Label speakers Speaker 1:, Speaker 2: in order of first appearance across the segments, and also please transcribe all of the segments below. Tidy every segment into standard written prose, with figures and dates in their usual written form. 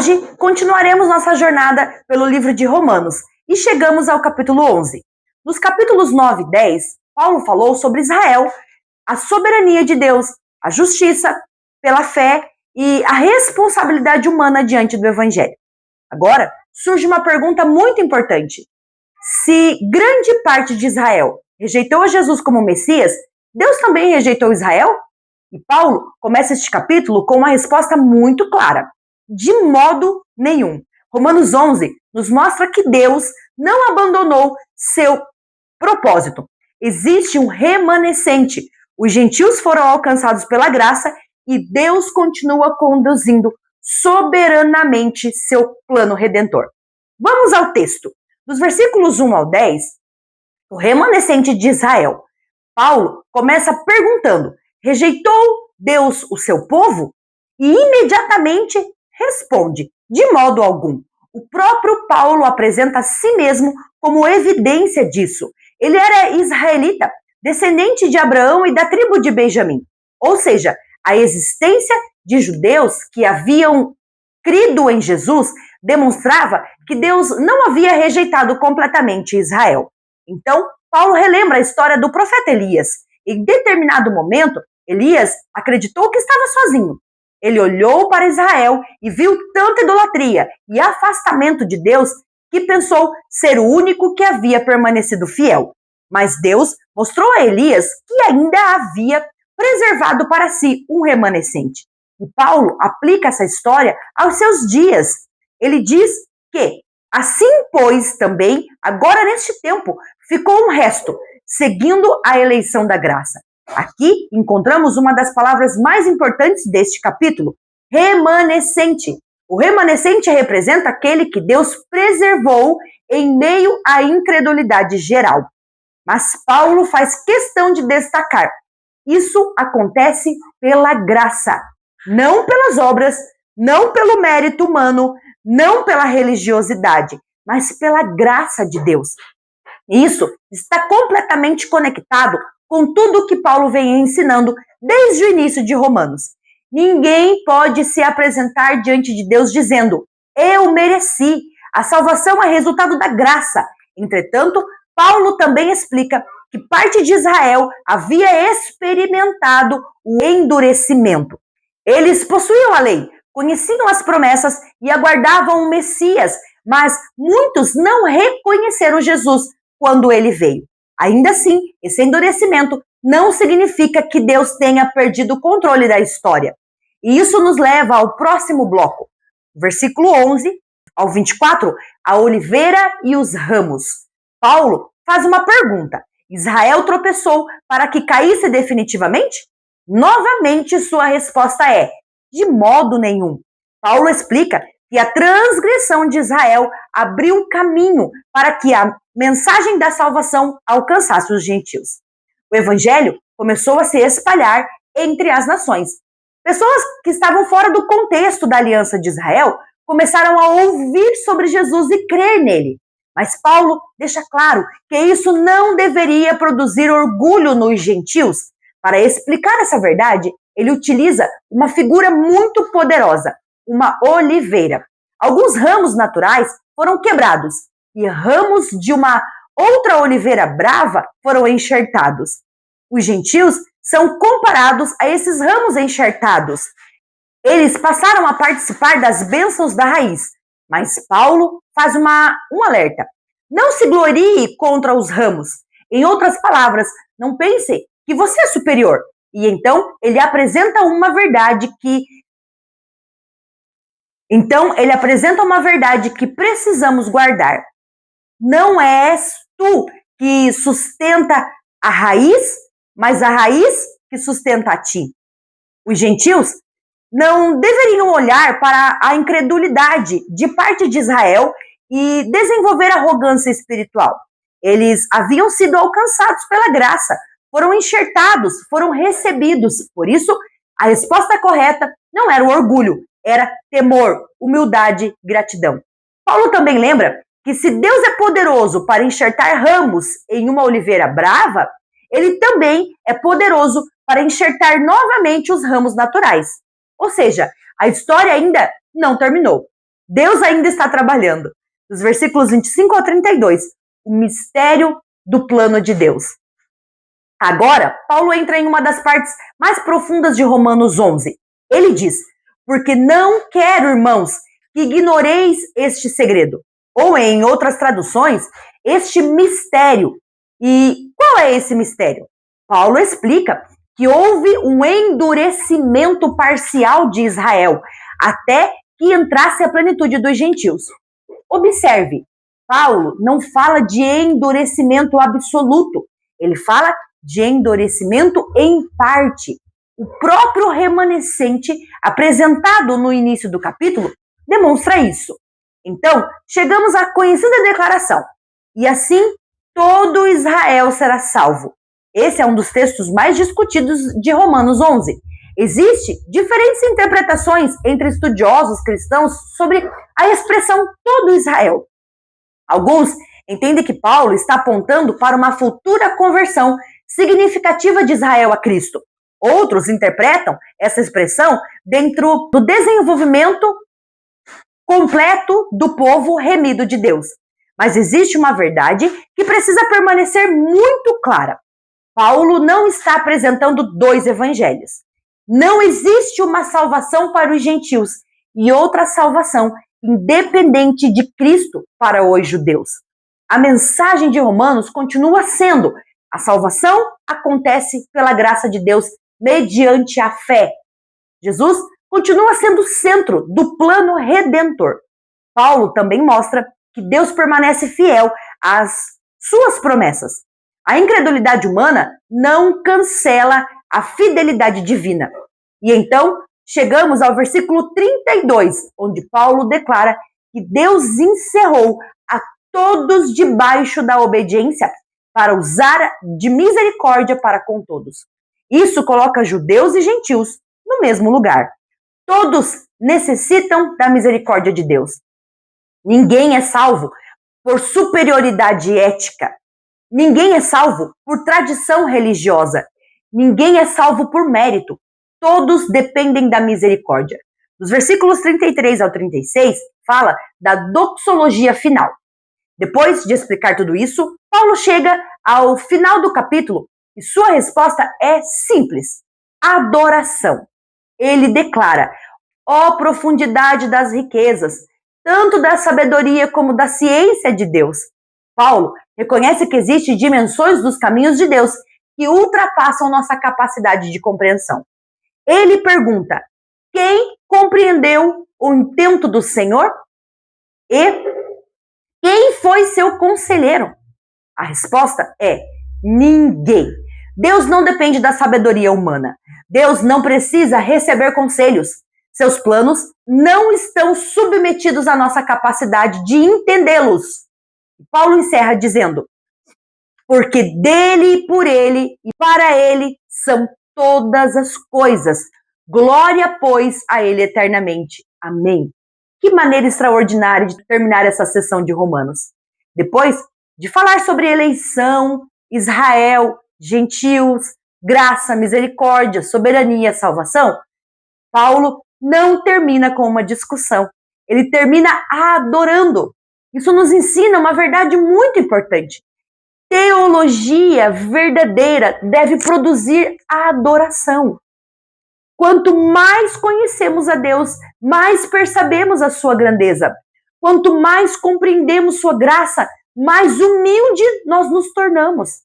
Speaker 1: Hoje continuaremos nossa jornada pelo livro de Romanos e chegamos ao capítulo 11. Nos capítulos 9 e 10, Paulo falou sobre Israel, a soberania de Deus, a justiça pela fé e a responsabilidade humana diante do Evangelho. Agora, surge uma pergunta muito importante. Se grande parte de Israel rejeitou Jesus como Messias, Deus também rejeitou Israel? E Paulo começa este capítulo com uma resposta muito clara. De modo nenhum. Romanos 11 nos mostra que Deus não abandonou seu propósito. Existe um remanescente. Os gentios foram alcançados pela graça e Deus continua conduzindo soberanamente seu plano redentor. Vamos ao texto. Dos versículos 1 ao 10, o remanescente de Israel. Paulo começa perguntando: rejeitou Deus o seu povo? E imediatamente responde: de modo algum. O próprio Paulo apresenta a si mesmo como evidência disso. Ele era israelita, descendente de Abraão e da tribo de Benjamim. Ou seja, a existência de judeus que haviam crido em Jesus demonstrava que Deus não havia rejeitado completamente Israel. Então, Paulo relembra a história do profeta Elias. Em determinado momento, Elias acreditou que estava sozinho. Ele olhou para Israel e viu tanta idolatria e afastamento de Deus que pensou ser o único que havia permanecido fiel. Mas Deus mostrou a Elias que ainda havia preservado para si um remanescente. E Paulo aplica essa história aos seus dias. Ele diz que, assim pois também, agora neste tempo, ficou um resto, seguindo a eleição da graça. Aqui encontramos uma das palavras mais importantes deste capítulo, remanescente. O remanescente representa aquele que Deus preservou em meio à incredulidade geral. Mas Paulo faz questão de destacar: isso acontece pela graça, não pelas obras, não pelo mérito humano, não pela religiosidade, mas pela graça de Deus. Isso está completamente conectado com tudo que Paulo vem ensinando desde o início de Romanos. Ninguém pode se apresentar diante de Deus dizendo: eu mereci. A salvação é resultado da graça. Entretanto, Paulo também explica que parte de Israel havia experimentado o endurecimento. Eles possuíam a lei, conheciam as promessas e aguardavam o Messias, mas muitos não reconheceram Jesus quando ele veio. Ainda assim, esse endurecimento não significa que Deus tenha perdido o controle da história. E isso nos leva ao próximo bloco. Versículo 11 ao 24, a oliveira e os ramos. Paulo faz uma pergunta: Israel tropeçou para que caísse definitivamente? Novamente, sua resposta é: de modo nenhum. Paulo explica que a transgressão de Israel abriu caminho para que a mensagem da salvação alcançasse os gentios. O evangelho começou a se espalhar entre as nações. Pessoas que estavam fora do contexto da aliança de Israel começaram a ouvir sobre Jesus e crer nele. Mas Paulo deixa claro que isso não deveria produzir orgulho nos gentios. Para explicar essa verdade, ele utiliza uma figura muito poderosa, uma oliveira. Alguns ramos naturais foram quebrados e ramos de uma outra oliveira brava foram enxertados. Os gentios são comparados a esses ramos enxertados. Eles passaram a participar das bênçãos da raiz, mas Paulo faz um alerta: não se glorie contra os ramos. Em outras palavras, não pense que você é superior. E então ele apresenta uma verdade que precisamos guardar. Não és tu que sustenta a raiz, mas a raiz que sustenta a ti. Os gentios não deveriam olhar para a incredulidade de parte de Israel e desenvolver arrogância espiritual. Eles haviam sido alcançados pela graça, foram enxertados, foram recebidos. Por isso, a resposta correta não era o orgulho, era temor, humildade, gratidão. Paulo também lembra que se Deus é poderoso para enxertar ramos em uma oliveira brava, ele também é poderoso para enxertar novamente os ramos naturais. Ou seja, a história ainda não terminou. Deus ainda está trabalhando. Dos versículos 25 ao 32, o mistério do plano de Deus. Agora, Paulo entra em uma das partes mais profundas de Romanos 11. Ele diz: porque não quero, irmãos, que ignoreis este segredo. Ou, em outras traduções, este mistério. E qual é esse mistério? Paulo explica que houve um endurecimento parcial de Israel, até que entrasse a plenitude dos gentios. Observe, Paulo não fala de endurecimento absoluto, ele fala de endurecimento em parte. O próprio remanescente, apresentado no início do capítulo, demonstra isso. Então, chegamos à conhecida declaração: e assim todo Israel será salvo. Esse é um dos textos mais discutidos de Romanos 11. Existem diferentes interpretações entre estudiosos cristãos sobre a expressão todo Israel. Alguns entendem que Paulo está apontando para uma futura conversão significativa de Israel a Cristo. Outros interpretam essa expressão dentro do desenvolvimento completo do povo remido de Deus. Mas existe uma verdade que precisa permanecer muito clara. Paulo não está apresentando dois evangelhos. Não existe uma salvação para os gentios e outra salvação independente de Cristo para os judeus. A mensagem de Romanos continua sendo: a salvação acontece pela graça de Deus mediante a fé. Jesus continua sendo o centro do plano redentor. Paulo também mostra que Deus permanece fiel às suas promessas. A incredulidade humana não cancela a fidelidade divina. E então, chegamos ao versículo 32, onde Paulo declara que Deus encerrou a todos debaixo da obediência para usar de misericórdia para com todos. Isso coloca judeus e gentios no mesmo lugar. Todos necessitam da misericórdia de Deus. Ninguém é salvo por superioridade ética. Ninguém é salvo por tradição religiosa. Ninguém é salvo por mérito. Todos dependem da misericórdia. Dos versículos 33 ao 36, fala da doxologia final. Depois de explicar tudo isso, Paulo chega ao final do capítulo e sua resposta é simples: adoração. Ele declara: ó profundidade das riquezas, tanto da sabedoria como da ciência de Deus. Paulo reconhece que existem dimensões dos caminhos de Deus que ultrapassam nossa capacidade de compreensão. Ele pergunta: quem compreendeu o intento do Senhor? E quem foi seu conselheiro? A resposta é: ninguém. Deus não depende da sabedoria humana. Deus não precisa receber conselhos. Seus planos não estão submetidos à nossa capacidade de entendê-los. Paulo encerra dizendo: porque dele, por ele e para ele são todas as coisas. Glória, pois, a ele eternamente. Amém. Que maneira extraordinária de terminar essa sessão de Romanos. Depois de falar sobre eleição, Israel, gentios, graça, misericórdia, soberania, salvação, Paulo não termina com uma discussão. Ele termina adorando. Isso nos ensina uma verdade muito importante. Teologia verdadeira deve produzir a adoração. Quanto mais conhecemos a Deus, mais percebemos a sua grandeza. Quanto mais compreendemos sua graça, mais humilde nós nos tornamos.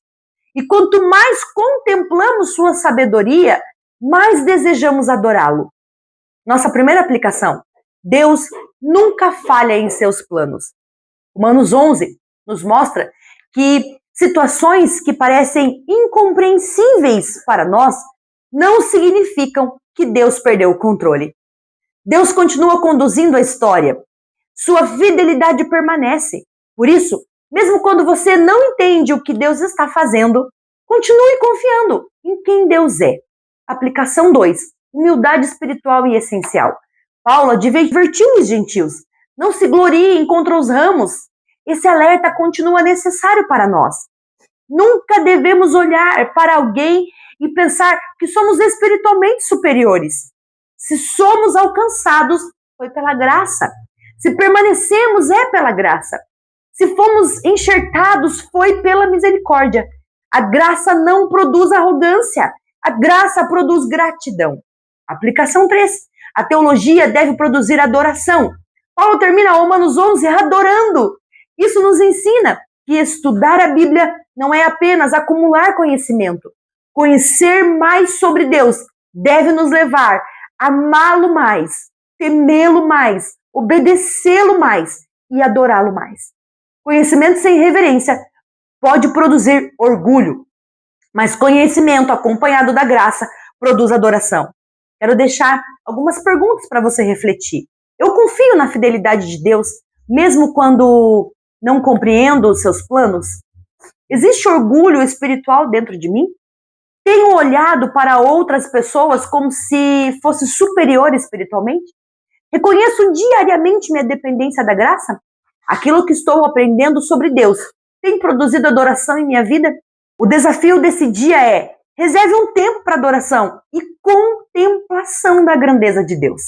Speaker 1: E quanto mais contemplamos sua sabedoria, mais desejamos adorá-lo. Nossa primeira aplicação: Deus nunca falha em seus planos. Romanos 11 nos mostra que situações que parecem incompreensíveis para nós não significam que Deus perdeu o controle. Deus continua conduzindo a história. Sua fidelidade permanece. Por isso, mesmo quando você não entende o que Deus está fazendo, continue confiando em quem Deus é. Aplicação 2. Humildade espiritual e essencial. Paulo advertiu os gentios: não se gloriem contra os ramos. Esse alerta continua necessário para nós. Nunca devemos olhar para alguém e pensar que somos espiritualmente superiores. Se somos alcançados, foi pela graça. Se permanecemos, é pela graça. Se fomos enxertados, foi pela misericórdia. A graça não produz arrogância. A graça produz gratidão. Aplicação 3. A teologia deve produzir adoração. Paulo termina Romanos 11 adorando. Isso nos ensina que estudar a Bíblia não é apenas acumular conhecimento. Conhecer mais sobre Deus deve nos levar a amá-lo mais, temê-lo mais, obedecê-lo mais e adorá-lo mais. Conhecimento sem reverência pode produzir orgulho, mas conhecimento acompanhado da graça produz adoração. Quero deixar algumas perguntas para você refletir. Eu confio na fidelidade de Deus, mesmo quando não compreendo os seus planos? Existe orgulho espiritual dentro de mim? Tenho olhado para outras pessoas como se fosse superior espiritualmente? Reconheço diariamente minha dependência da graça? Aquilo que estou aprendendo sobre Deus tem produzido adoração em minha vida? O desafio desse dia é: reserve um tempo para adoração e contemplação da grandeza de Deus.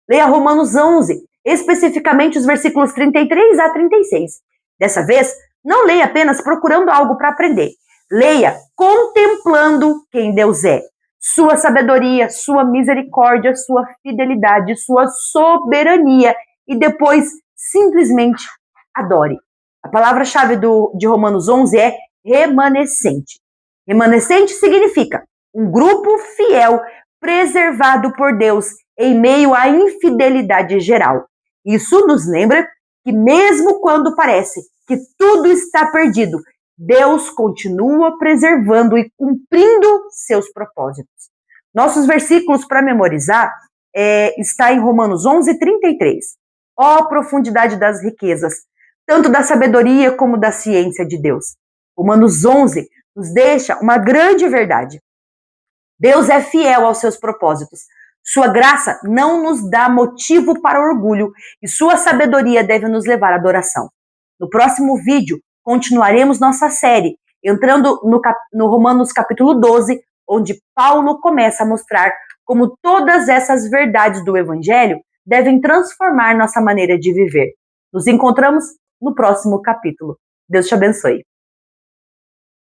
Speaker 1: Leia Romanos 11, especificamente os versículos 33 a 36. Dessa vez, não leia apenas procurando algo para aprender. Leia contemplando quem Deus é. Sua sabedoria, sua misericórdia, sua fidelidade, sua soberania. E depois, simplesmente, adore. A palavra-chave de Romanos 11 é remanescente. Remanescente significa um grupo fiel, preservado por Deus em meio à infidelidade geral. Isso nos lembra que mesmo quando parece que tudo está perdido, Deus continua preservando e cumprindo seus propósitos. Nossos versículos para memorizar está em Romanos 11, 33. Ó profundidade das riquezas, tanto da sabedoria como da ciência de Deus. Romanos 11 nos deixa uma grande verdade. Deus é fiel aos seus propósitos. Sua graça não nos dá motivo para orgulho e sua sabedoria deve nos levar à adoração. No próximo vídeo, continuaremos nossa série, entrando no Romanos capítulo 12, onde Paulo começa a mostrar como todas essas verdades do Evangelho devem transformar nossa maneira de viver. Nos encontramos no próximo capítulo. Deus te abençoe.